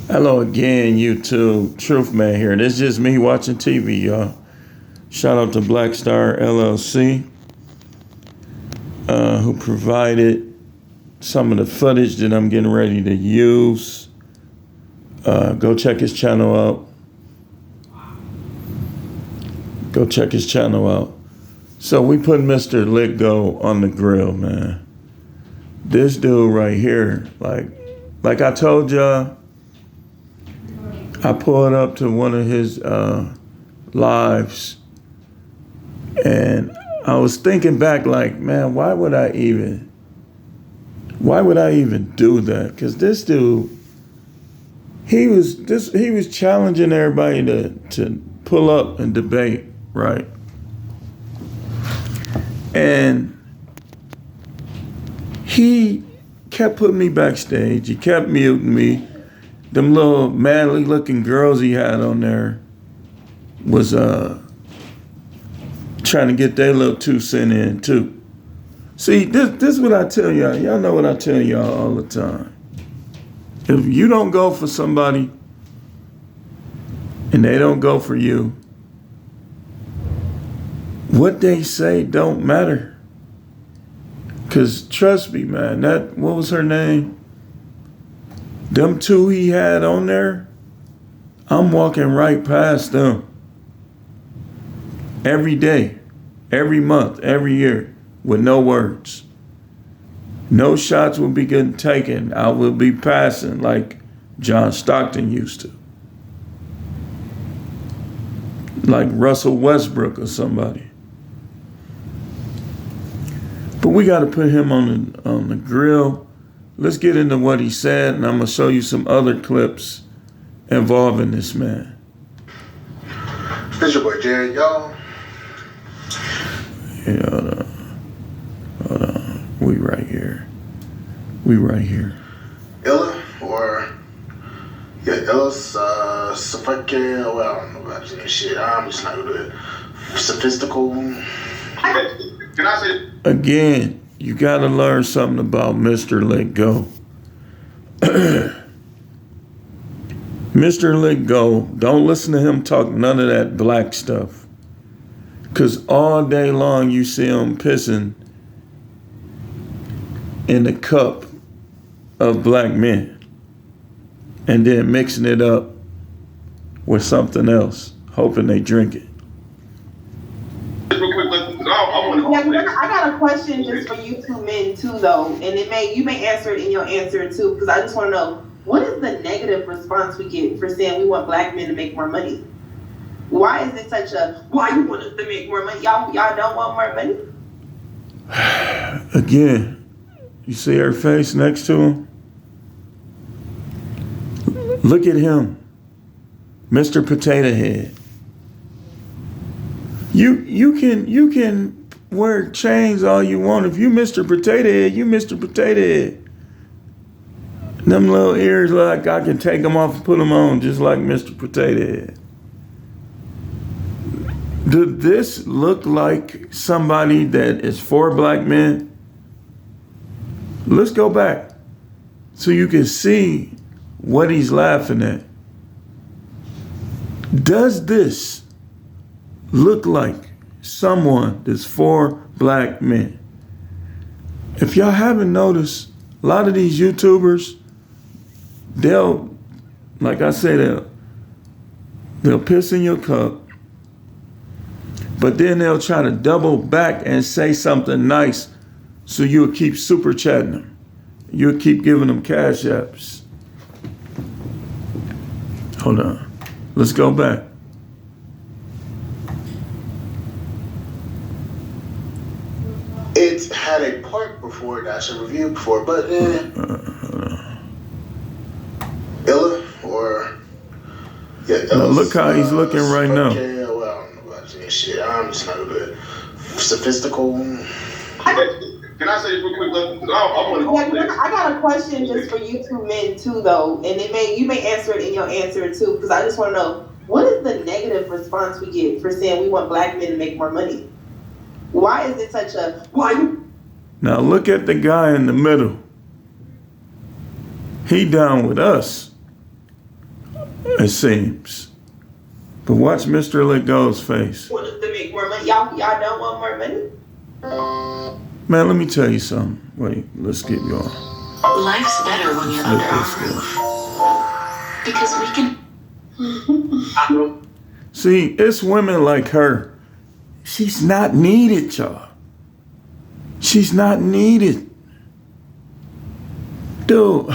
Hello again, YouTube. Truth Man here. This is just me watching TV, y'all. Shout out to Black Star LLC, who provided some of the footage that I'm getting ready to use. Go check his channel out. So we put Mr.Let Go on the grill, man. This dude right here, like I told y'all, I pulled up to one of his lives, and I was thinking back, like, man, why would I even do that? Because this dude, he was challenging everybody to pull up and debate, right? And he kept putting me backstage. He kept muting me. Them little manly looking girls he had on there was trying to get their little 2 cents in too. See, this is what I tell y'all. Y'all know what I tell y'all all the time. If you don't go for somebody and they don't go for you, what they say don't matter. Cause trust me, man, what was her name? Them 2 he had on there, I'm walking right past them. Every day, every month, every year, with no words. No shots will be getting taken. I will be passing like John Stockton used to. Like Russell Westbrook or somebody. But we got to put him on the grill. Let's get into what he said, and I'm going to show you some other clips involving this man. It's your boy Jared, y'all. Yeah, hold on. We right here. Illa, or, yeah, Illa's, Safake, well, I don't know about this shit. I'm just not going to do it. Sophistical. Can I say? Again, you got to learn something about Mr.Let Go. Mr.Let Go, don't listen to him talk none of that black stuff. Because all day long you see him pissing in the cup of black men and then mixing it up with something else, hoping they drink it. I got a question just for you 2 men too, though, and you may answer it in your answer too, because I just want to know, what is the negative response we get for saying we want black men to make more money? Why is it such a, why you want us to make more money? Y'all don't want more money? Again, you see her face next to him? Look at him, Mr. Potato Head. You can wear chains all you want. If you Mr. Potato Head, you Mr. Potato Head. Them little ears, like I can take them off and put them on just like Mr. Potato Head. Does this look like somebody that is for black men? Let's go back so you can see what he's laughing at. Does this look like someone that's for black men? If y'all haven't noticed, a lot of these YouTubers, they'll, like I said, they'll piss in your cup, but then they'll try to double back and say something nice so you'll keep super chatting them. You'll keep giving them cash apps. Hold on. Let's go back. It's had a part before that I should review before, but Illa, or, yeah, now look how he's looking right now. Okay, well, I don't know about this shit. I'm just not good. Sophistical. Can I say this real quick? I got a question just for you 2 men too, though, and you may answer it in your answer too, because I just want to know, what is the negative response we get for saying we want black men to make more money? Why is it such a, Now look at the guy in the middle. He down with us. It seems. But watch Mr. Let Go's face. Want us to make more money? Y'all don't want more money? Man, let me tell you something. Wait, let's keep going. Life's better when you're under our roof. Because we can... See, it's women like her. She's not needed, y'all. She's not needed. Dude,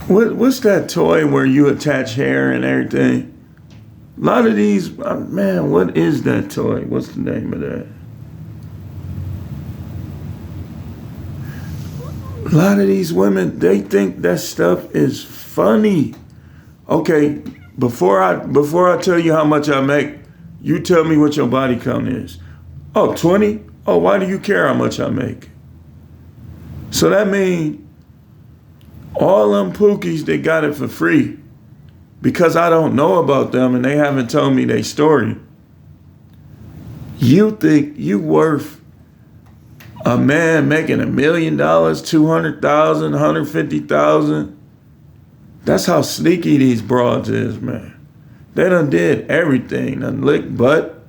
what's that toy where you attach hair and everything? A lot of these, man, what is that toy? What's the name of that? A lot of these women, they think that stuff is funny. Okay, before I tell you how much I make, you tell me what your body count is. Oh, 20? Oh, why do you care how much I make? So that means all them pookies, they got it for free because I don't know about them and they haven't told me their story. You think you worth a man making $1 million, 200,000, 150,000? That's how sneaky these broads is, man. They done did everything, done licked butt.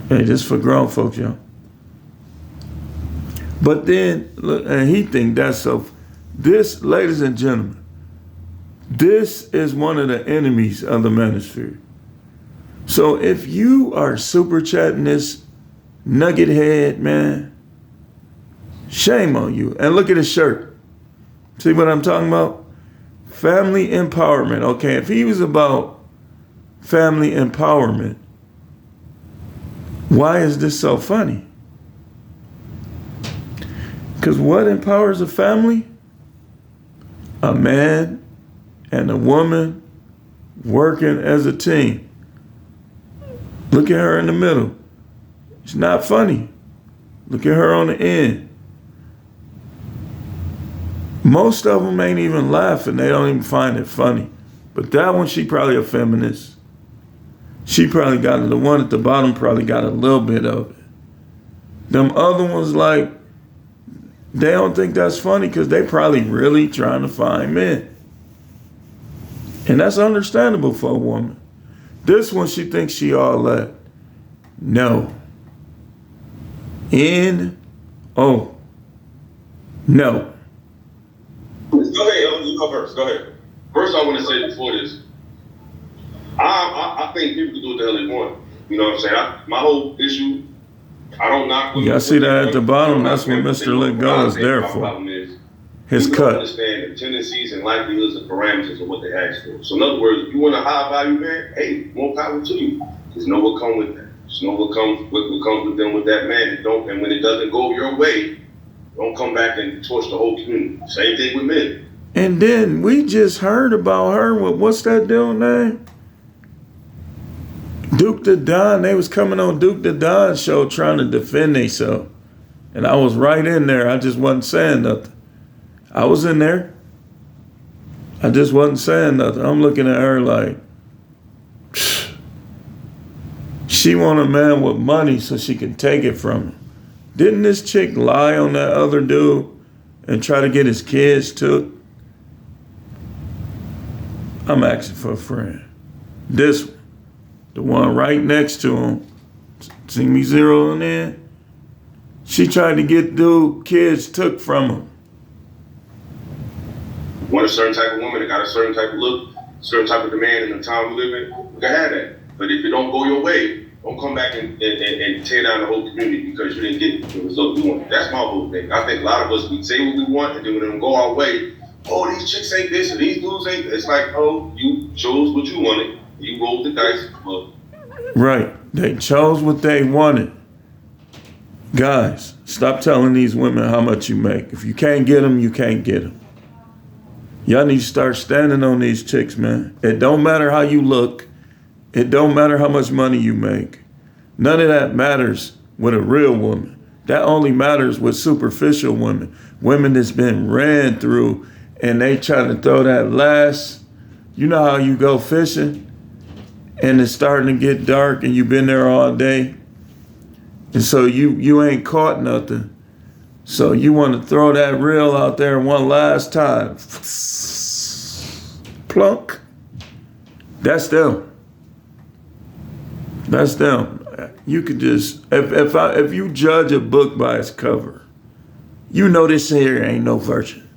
Hey, this for grown folks, yo. But then, look, and he think that's so. This, ladies and gentlemen, this is one of the enemies of the manosphere. So if you are super chatting this nugget head, man, shame on you. And look at his shirt. See what I'm talking about? Family empowerment. Okay, if he was about family empowerment, why is this so funny? Because what empowers a family? A man and a woman working as a team. Look at her in the middle. It's not funny. Look at her on the end. Most of them ain't even laughing. They don't even find it funny. But that one, she probably a feminist. She probably got it. The one at the bottom probably got a little bit of it. Them other ones, like, they don't think that's funny because they probably really trying to find men. And that's understandable for a woman. This one, she thinks she all that. No. N-O. No. Go ahead, you go first. Go ahead. First, I want to say before this, I think people can do what the hell they want. You know what I'm saying? My whole issue, I don't knock. Y'all see that at the bottom? That's what Mr.Let Go is there for. His cut. Understand the tendencies and likelihoods and parameters of what they ask for. So in other words, if you want a high value man, hey, more power to you. Just know what comes with that. Just know what comes with them with that man. And when it doesn't go your way, don't come back and torch the whole community. Same thing with men. And then we just heard about her with, what's that dude's name? Duke the Don. They was coming on Duke the Don show trying to defend themselves. And I was right in there. I just wasn't saying nothing. I was in there. I just wasn't saying nothing. I'm looking at her like, psh. She want a man with money so she can take it from him. Didn't this chick lie on that other dude and try to get his kids took? I'm asking for a friend. This one, the one right next to him, see me zeroing in? She tried to get dude kids took from him. Want a certain type of woman that got a certain type of look, certain type of demand in the time we live in, you can have that. But if it don't go your way, don't come back and tear down the whole community because you didn't get the result you want. That's my whole thing. I think a lot of us, we say what we want, and then when it don't go our way, oh, these chicks ain't this, or these dudes ain't this. It's like, oh, you chose what you wanted. You rolled the dice. Well, right. They chose what they wanted. Guys, stop telling these women how much you make. If you can't get them, you can't get them. Y'all need to start standing on these chicks, man. It don't matter how you look. It don't matter how much money you make. None of that matters with a real woman. That only matters with superficial women. Women that's been ran through and they try to throw that last, you know how you go fishing and it's starting to get dark and you've been there all day. And so you ain't caught nothing. So you want to throw that reel out there one last time. Plunk. That's them. That's them. You could just, if you judge a book by its cover, you know this here ain't no virgin.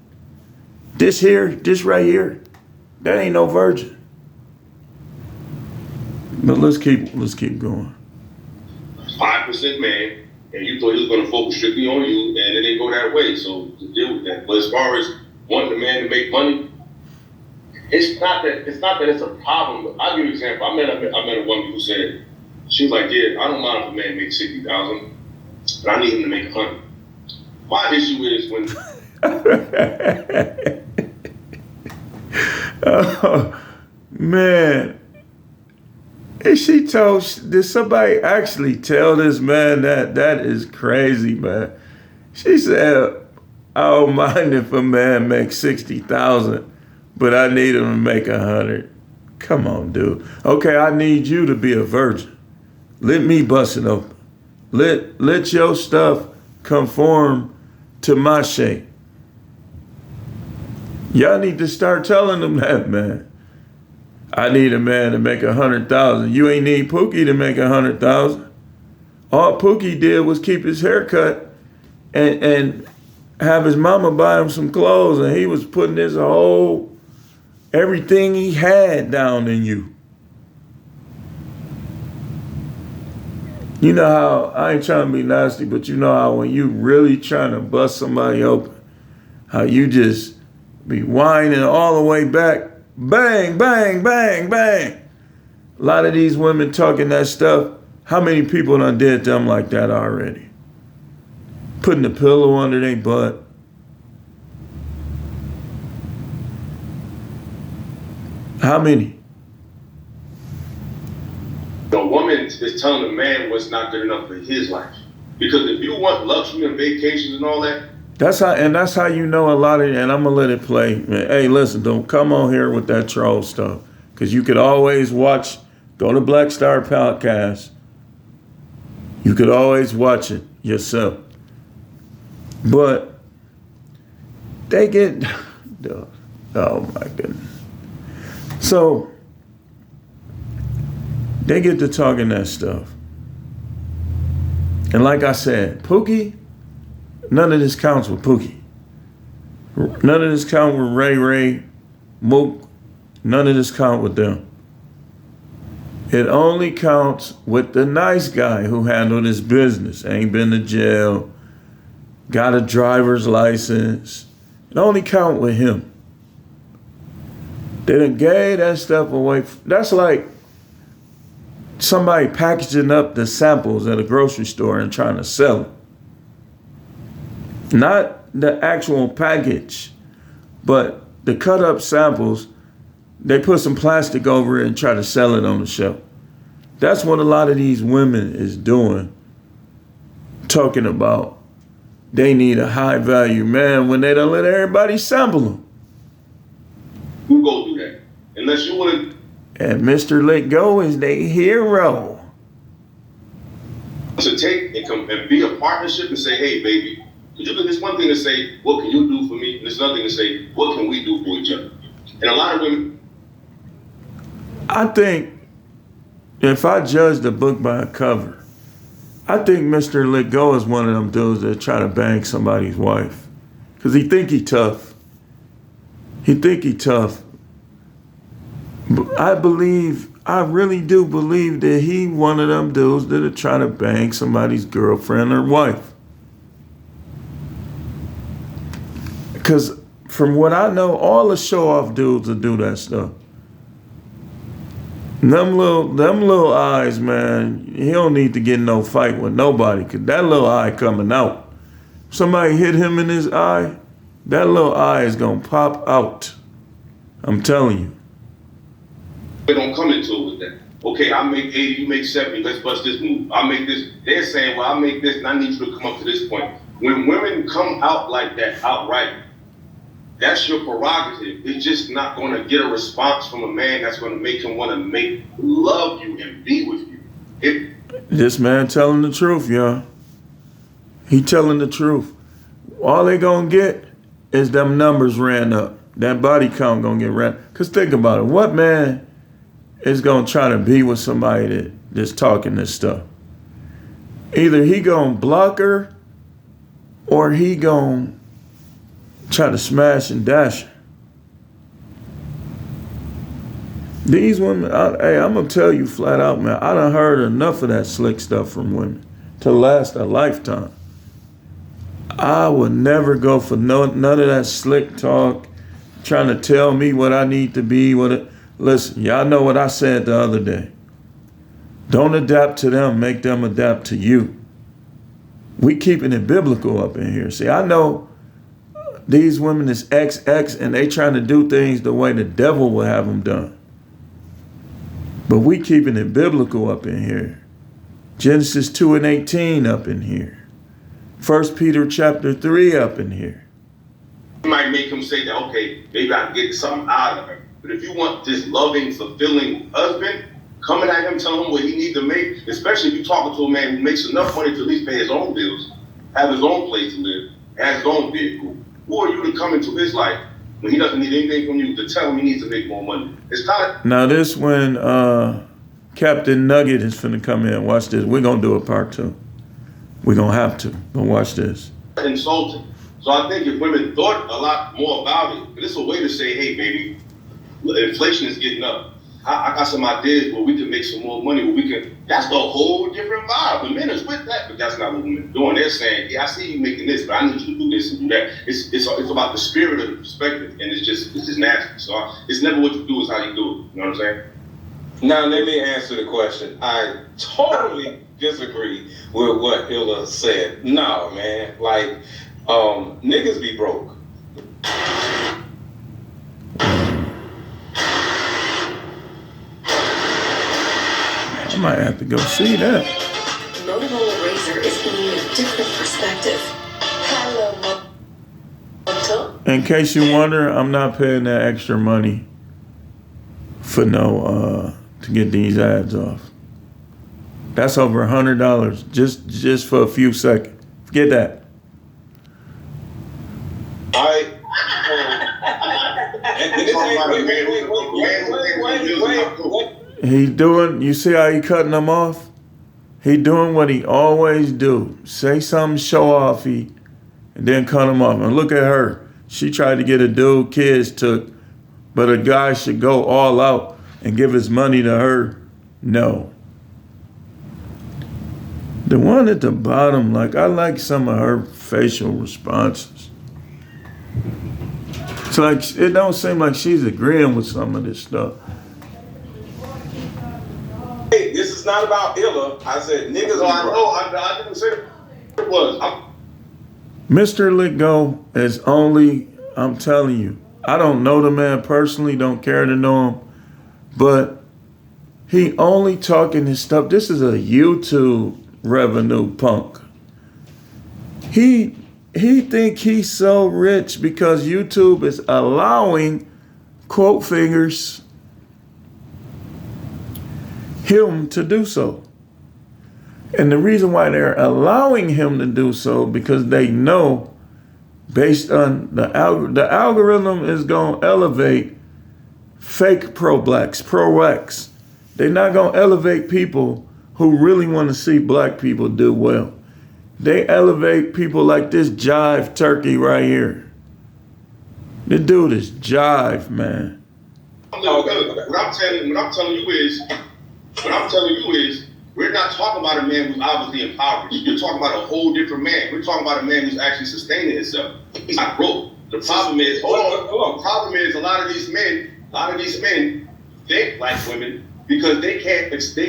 This right here, that ain't no virgin. But let's keep going. 5% man, and you thought he was going to focus strictly on you, and it didn't go that way. So to deal with that. But as far as wanting a man to make money, it's not that it's a problem. I'll give you an example. I met a woman who said, she was like, yeah, I don't mind if a man makes 60,000, but I need him to make 100. My issue is when oh man. And she told, did somebody actually tell this man that? That is crazy, man. She said, I don't mind if a man makes 60,000, but I need him to make 100. Come on, dude. Okay, I need you to be a virgin. Let me bust it open. Let your stuff conform to my shape. Y'all need to start telling them that, man. I need a man to make 100,000. You ain't need Pookie to make 100,000. All Pookie did was keep his hair cut and have his mama buy him some clothes, and he was putting his whole everything he had down in you. You know how, I ain't trying to be nasty, but you know how when you really trying to bust somebody open, how you just be whining all the way back. Bang, bang, bang, bang. A lot of these women talking that stuff. How many people done did them like that already? Putting a pillow under their butt. How many? the woman is telling the man what's not good enough for his life. Because if you want luxury and vacations and all that, that's how you know a lot of, and I'm gonna let it play. Hey, listen, don't come on here with that troll stuff, because you could always go to Black Star Podcast. You could always watch it yourself. But they get, oh my goodness. So they get to talking that stuff. And like I said, Pookie, none of this counts with Pookie. None of this counts with Ray, Mook. None of this counts with them. It only counts with the nice guy who handled his business, ain't been to jail, got a driver's license. It only counts with him. They done gave that stuff away. That's like somebody packaging up the samples at a grocery store and trying to sell it. Not the actual package, but the cut up samples. They put some plastic over it and try to sell it on the shelf. That's what a lot of these women is doing, talking about they need a high value man when they don't let everybody sample them. who go do that? Unless you want to. And Mr.Let Go is their hero. To take and come and be a partnership and say, hey, baby, it's one thing to say, what can you do for me? And it's another thing to say, what can we do for each other? And a lot of women. I think if I judge the book by a cover, I think Mr.Let Go is one of them dudes that try to bang somebody's wife. Because he think he tough. But I really do believe that he one of them dudes that are trying to bang somebody's girlfriend or wife. Because from what I know, all the show-off dudes will do that stuff. Them little eyes, man, he don't need to get in no fight with nobody, because that little eye coming out. Somebody hit him in his eye, that little eye is going to pop out. I'm telling you. They don't come into it with that. Okay, I make 80, you make 70, let's bust this move. I make this. They're saying, well, I make this and I need you to come up to this point. When women come out like that, outright, that's your prerogative. It's just not going to get a response from a man that's going to make him want to love you and be with you. This man telling the truth, y'all. He telling the truth. all they gonna get is them numbers ran up. That body count gonna get ran. Cause think about it. What man is gonna try to be with somebody that's talking this stuff? Either he gonna block her or he gonna try to smash and dash her. These women, hey, I'm gonna tell you flat out, man, I done heard enough of that slick stuff from women to last a lifetime. I would never go for none of that slick talk, trying to tell me what I need to be. Listen, y'all know what I said the other day. Don't adapt to them, make them adapt to you. We keeping it biblical up in here. See, I know these women is XX and they trying to do things the way the devil would have them done. But we keeping it biblical up in here. Genesis 2:18 up in here. 1 Peter chapter 3 up in here. You might make him say that, okay, maybe I can get something out of her. But if you want this loving, fulfilling husband, coming at him, telling him what he needs to make, especially if you're talking to a man who makes enough money to at least pay his own bills, have his own place to live, has his own vehicle, who are you to come into his life when he doesn't need anything from you to tell him he needs to make more money? It's kind of... Now this when Captain Nugget is finna come in. Watch this. We're gonna do a part 2. We're gonna have to. But watch this. Insulting. So I think if women thought a lot more about it, but it's a way to say, hey, baby, inflation is getting up. I got some ideas where we can make some more money, where we can, that's a whole different vibe. The men is with that, but that's not what women are doing. They're saying, yeah, I see you making this, but I need you to do this and do that. It's about the spirit of the perspective, and it's just nasty. So it's never what you do, it's how you do it. You know what I'm saying? Now, let me answer the question. I totally disagree with what Hilla said. No, man. Like, niggas be broke. I might have to go see that. Motorola Razr is giving you a different perspective. Hello, Moto. In case you wonder, I'm not paying that extra money for to get these ads off. That's over $100 just for a few seconds. Forget that. Wait. He doing, you see how he cutting them off? He doing what he always do. Say something show offy and then cut him off. And look at her. She tried to get a dude kids took, but a guy should go all out and give his money to her. No. The one at the bottom, like I like some of her facial responses. It's like, it don't seem like she's agreeing with some of this stuff. Hey, this is not about Illa. I said niggas are broke. I didn't say it was. Mr.Let Go is only, I'm telling you, I don't know the man personally, don't care to know him, but he only talking his stuff. This is a YouTube revenue punk. He think he's so rich because YouTube is allowing, quote fingers, him to do so. And the reason why they're allowing him to do so, because they know based on the algorithm is going to elevate fake pro-blacks, pro-X. They're not going to elevate people who really want to see black people do well. They elevate people like this Jive Turkey right here. This dude is Jive, man. What I'm telling you is, we're not talking about a man who's obviously impoverished. You're talking about a whole different man. We're talking about a man who's actually sustaining himself. He's not broke. The problem is, hold on. The problem is a lot of these men think like women because they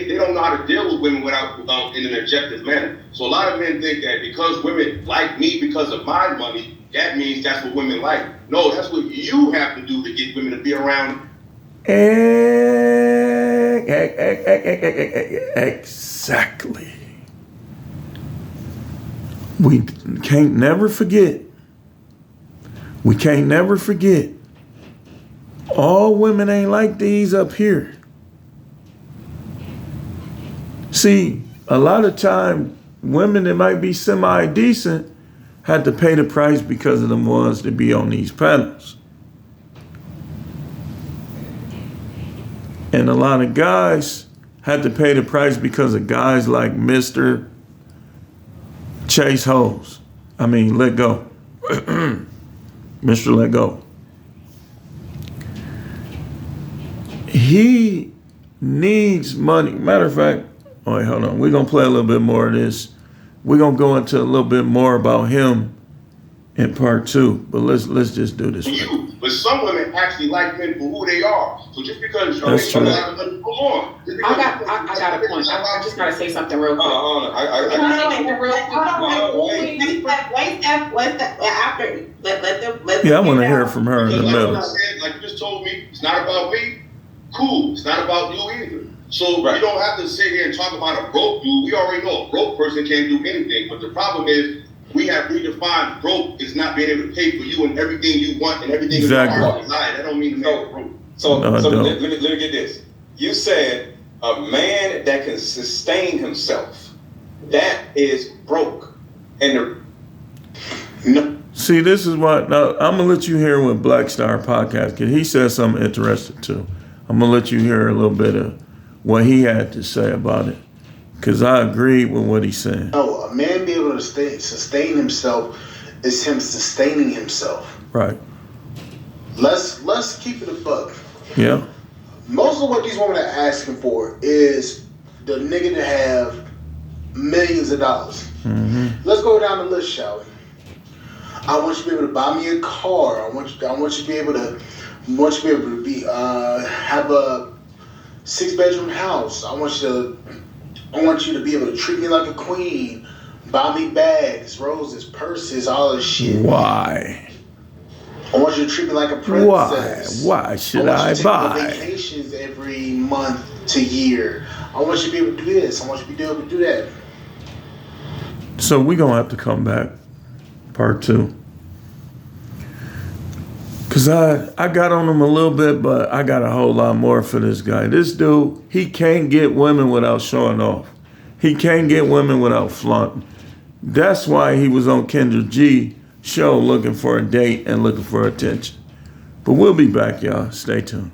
don't know how to deal with women without in an objective manner. So a lot of men think that because women like me because of my money, that means that's what women like. No, that's what you have to do to get women to be around. Exactly. We can't never forget. All women ain't like these up here. See, a lot of time, women that might be semi-decent, had to pay the price because of them ones to be on these panels. And a lot of guys had to pay the price because of guys like Mr. Chase Hoes. Let Go. Mr. Let Go. He needs money. Matter of fact, wait, hold on. We're going to play a little bit more of this. We're going to go into a little bit more about him in part 2. But let's just do this. But some women actually like men for who they are. So just because you're That's true. go on. I got a point. I just gotta say something real quick. Yeah, I want to hear from her in the middle. Like you just told me, it's not about me. Cool. It's not about you either. So you don't have to sit here and talk about a broke dude. We already know a broke person can't do anything. But the problem is we have redefined broke is not being able to pay for you and everything you want and everything Exactly. you desire. That don't mean you're broke. So let me get this. You said a man that can sustain himself, that is broke. And See, this is what, now I'm going to let you hear what Black Star podcast, because he said something interesting too. I'm going to let you hear a little bit of what he had to say about it, because I agree with what he's saying. No, a man be able to sustain himself is him sustaining himself. Right. Let's keep it a buck. Yeah. Most of what these women are asking for is the nigga to have millions of dollars. Mm-hmm. Let's go down the list, shall we? I want you to be able to buy me a car. I want you to be able to have a 6-bedroom house. I want you to be able to treat me like a queen, buy me bags, roses, purses, all this shit. Why? I want you to treat me like a princess. Why should I want you to buy? take vacations every month to year. I want you to be able to do this. I want you to be able to do that. So we're going to have to come back, part 2. Because I got on him a little bit, but I got a whole lot more for this guy. This dude, he can't get women without showing off. He can't get women without flaunting. That's why he was on Kendra G show looking for a date and looking for attention. But we'll be back, y'all. Stay tuned.